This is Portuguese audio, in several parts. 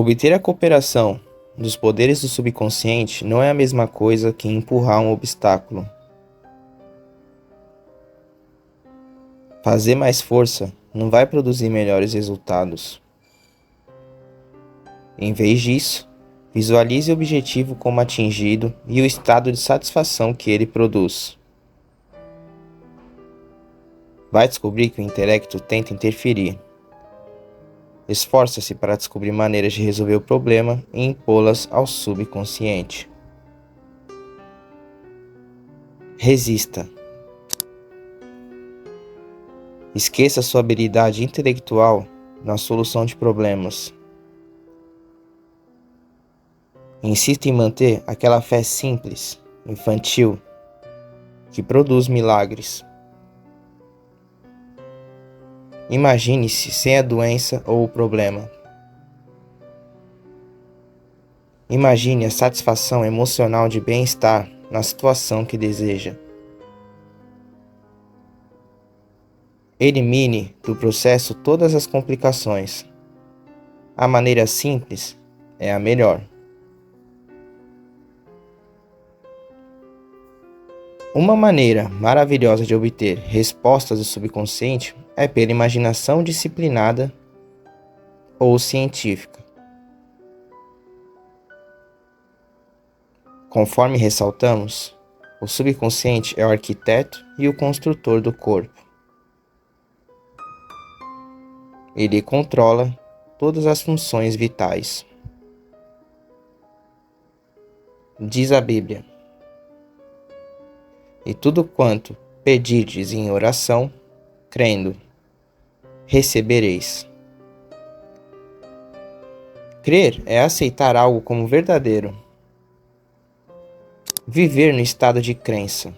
Obter a cooperação dos poderes do subconsciente não é a mesma coisa que empurrar um obstáculo. Fazer mais força não vai produzir melhores resultados. Em vez disso, visualize o objetivo como atingido e o estado de satisfação que ele produz. Vai descobrir que o intelecto tenta interferir. Esforça-se para descobrir maneiras de resolver o problema e impô-las ao subconsciente. Resista. Esqueça sua habilidade intelectual na solução de problemas. Insista em manter aquela fé simples, infantil, que produz milagres. Imagine-se sem a doença ou o problema. Imagine a satisfação emocional de bem-estar na situação que deseja. Elimine do processo todas as complicações. A maneira simples é a melhor. Uma maneira maravilhosa de obter respostas do subconsciente é pela imaginação disciplinada ou científica. Conforme ressaltamos, o subconsciente é o arquiteto e o construtor do corpo. Ele controla todas as funções vitais. Diz a Bíblia: e tudo quanto pedirdes em oração, crendo, recebereis. Crer é aceitar algo como verdadeiro. Viver no estado de crença.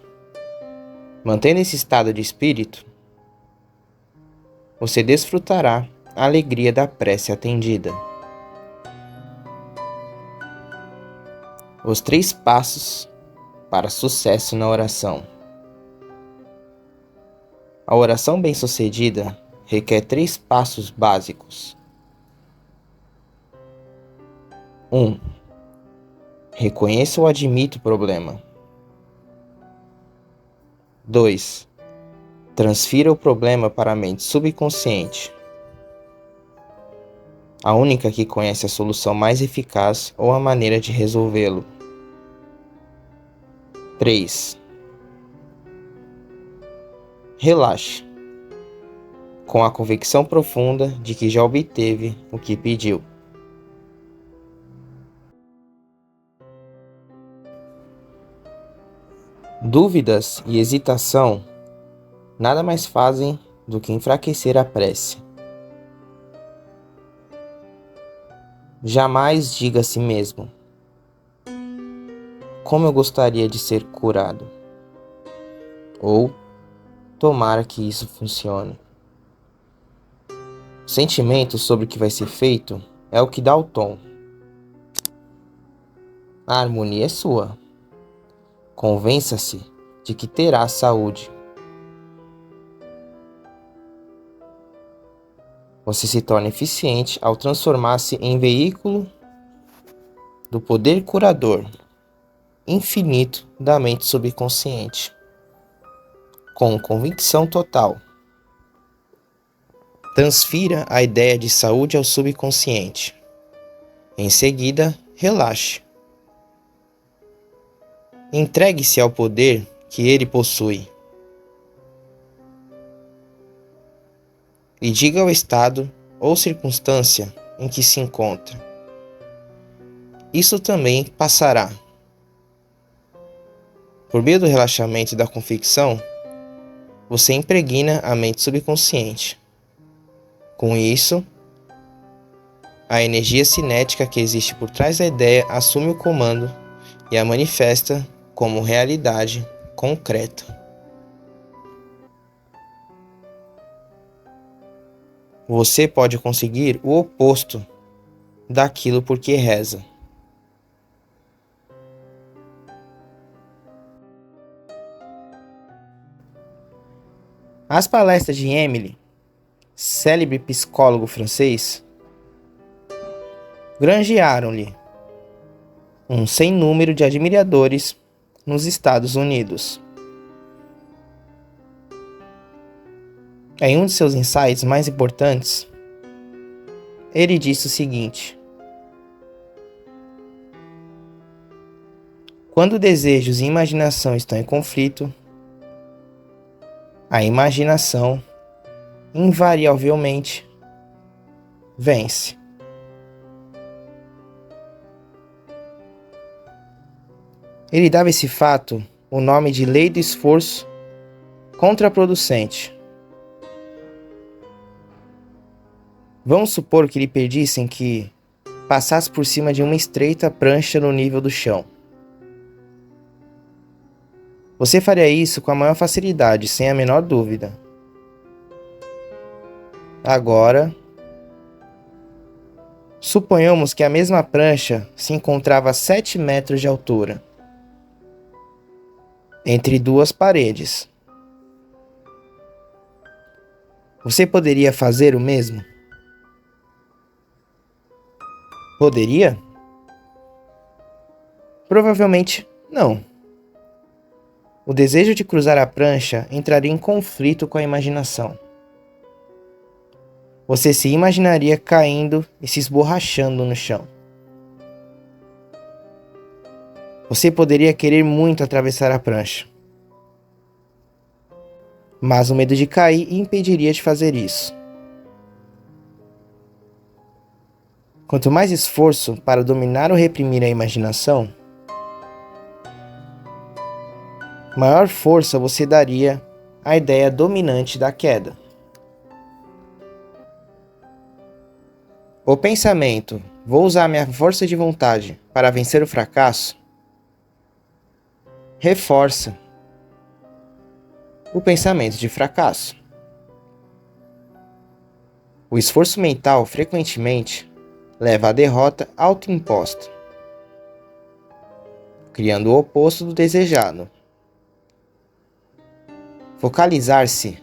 Mantendo esse estado de espírito, você desfrutará a alegria da prece atendida. Os 3 passos para sucesso na oração. A oração bem-sucedida requer 3 passos básicos. 1. Reconheça ou admita o problema. 2. Transfira o problema para a mente subconsciente, a única que conhece a solução mais eficaz ou a maneira de resolvê-lo. 3. Relaxe, com a convicção profunda de que já obteve o que pediu. Dúvidas e hesitação nada mais fazem do que enfraquecer a prece. Jamais diga a si mesmo: como eu gostaria de ser curado. Ou, tomara que isso funcione. O sentimento sobre o que vai ser feito é o que dá o tom. A harmonia é sua. Convença-se de que terá saúde. Você se torna eficiente ao transformar-se em veículo do poder curador infinito da mente subconsciente, com convicção total. Transfira a ideia de saúde ao subconsciente. Em seguida, relaxe. Entregue-se ao poder que ele possui. E diga ao estado ou circunstância em que se encontra: isso também passará. Por meio do relaxamento e da convicção, você impregna a mente subconsciente. Com isso, a energia cinética que existe por trás da ideia assume o comando e a manifesta como realidade concreta. Você pode conseguir o oposto daquilo por que reza. As palestras de Emile, célebre psicólogo francês, granjearam-lhe um sem número de admiradores nos Estados Unidos. Em um de seus insights mais importantes, ele disse o seguinte: quando desejos e imaginação estão em conflito, a imaginação invariavelmente vence. Ele dava esse fato o nome de lei do esforço contraproducente. Vamos supor que lhe pedissem que passasse por cima de uma estreita prancha no nível do chão. Você faria isso com a maior facilidade, sem a menor dúvida. Agora, suponhamos que a mesma prancha se encontrava a 7 metros de altura, entre duas paredes. Você poderia fazer o mesmo? Poderia? Provavelmente não. O desejo de cruzar a prancha entraria em conflito com a imaginação. Você se imaginaria caindo e se esborrachando no chão. Você poderia querer muito atravessar a prancha, mas o medo de cair impediria de fazer isso. Quanto mais esforço para dominar ou reprimir a imaginação, maior força você daria à ideia dominante da queda. O pensamento, vou usar minha força de vontade para vencer o fracasso, reforça o pensamento de fracasso. O esforço mental frequentemente leva à derrota autoimposta, criando o oposto do desejado. Focalizar-se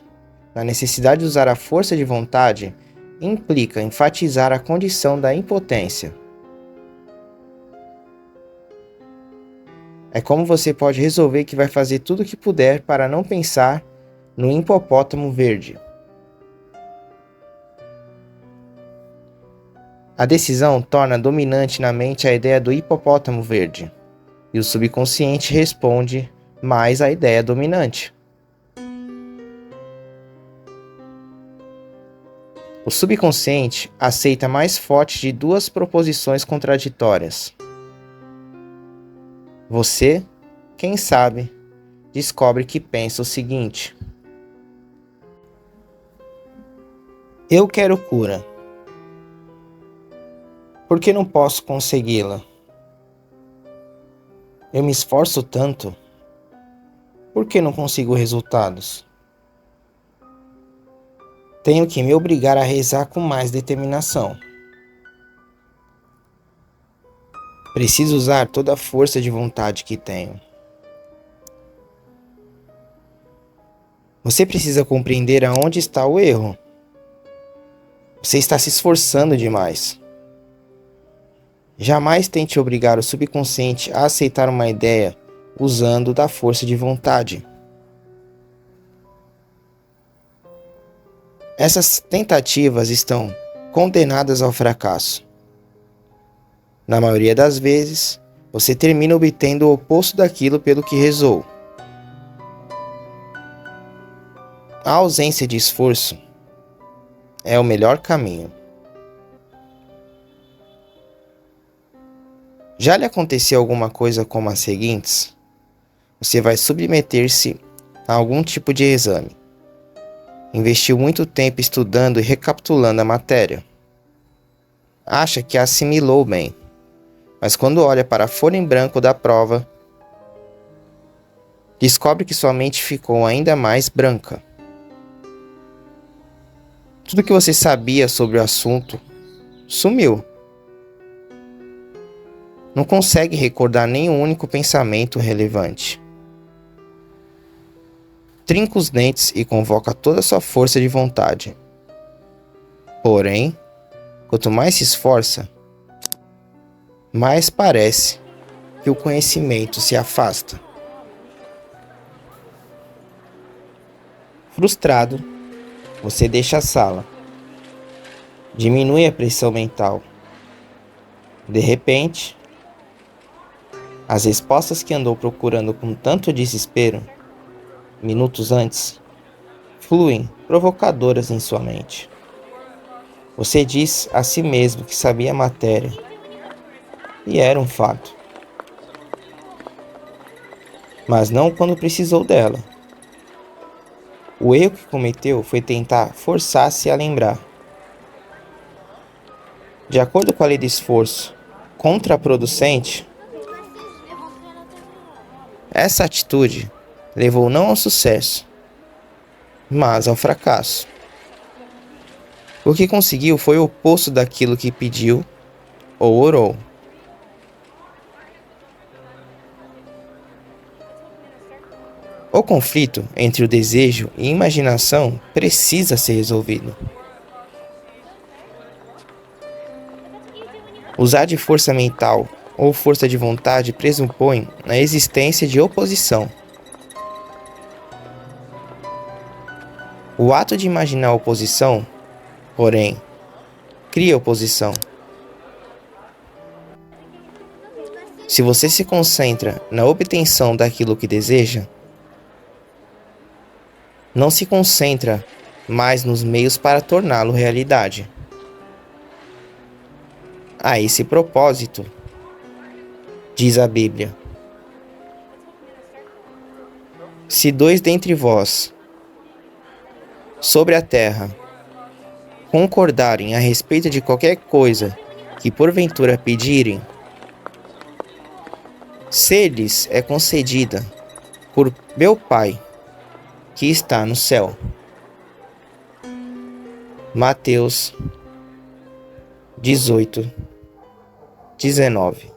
na necessidade de usar a força de vontade implica enfatizar a condição da impotência. É como você pode resolver que vai fazer tudo o que puder para não pensar no hipopótamo verde. A decisão torna dominante na mente a ideia do hipopótamo verde, e o subconsciente responde mais à ideia dominante. O subconsciente aceita mais forte de duas proposições contraditórias. Você, quem sabe, descobre que pensa o seguinte: eu quero cura. Por que não posso consegui-la? Eu me esforço tanto. Por que não consigo resultados? Tenho que me obrigar a rezar com mais determinação. Preciso usar toda a força de vontade que tenho. Você precisa compreender aonde está o erro. Você está se esforçando demais. Jamais tente obrigar o subconsciente a aceitar uma ideia usando da força de vontade. Essas tentativas estão condenadas ao fracasso. Na maioria das vezes, você termina obtendo o oposto daquilo pelo que rezou. A ausência de esforço é o melhor caminho. Já lhe aconteceu alguma coisa como as seguintes? Você vai submeter-se a algum tipo de exame. Investiu muito tempo estudando e recapitulando a matéria. Acha que a assimilou bem, mas quando olha para a folha em branco da prova, descobre que sua mente ficou ainda mais branca. Tudo que você sabia sobre o assunto sumiu. Não consegue recordar nenhum único pensamento relevante. Trinca os dentes e convoca toda a sua força de vontade. Porém, quanto mais se esforça, mais parece que o conhecimento se afasta. Frustrado, você deixa a sala. Diminui a pressão mental. De repente, as respostas que andou procurando com tanto desespero, minutos antes, fluem provocadoras em sua mente. Você diz a si mesmo que sabia a matéria, e era um fato. Mas não quando precisou dela. O erro que cometeu foi tentar forçar-se a lembrar. De acordo com a lei do esforço contraproducente, essa atitude levou não ao sucesso, mas ao fracasso. O que conseguiu foi o oposto daquilo que pediu ou orou. O conflito entre o desejo e a imaginação precisa ser resolvido. Usar de força mental ou força de vontade pressupõe a existência de oposição. O ato de imaginar a oposição, porém, cria oposição. Se você se concentra na obtenção daquilo que deseja, não se concentra mais nos meios para torná-lo realidade. A esse propósito, diz a Bíblia: se dois dentre vós, sobre a terra, concordarem a respeito de qualquer coisa que porventura pedirem, se-lhes é concedida por meu Pai que está no céu. Mateus 18:19.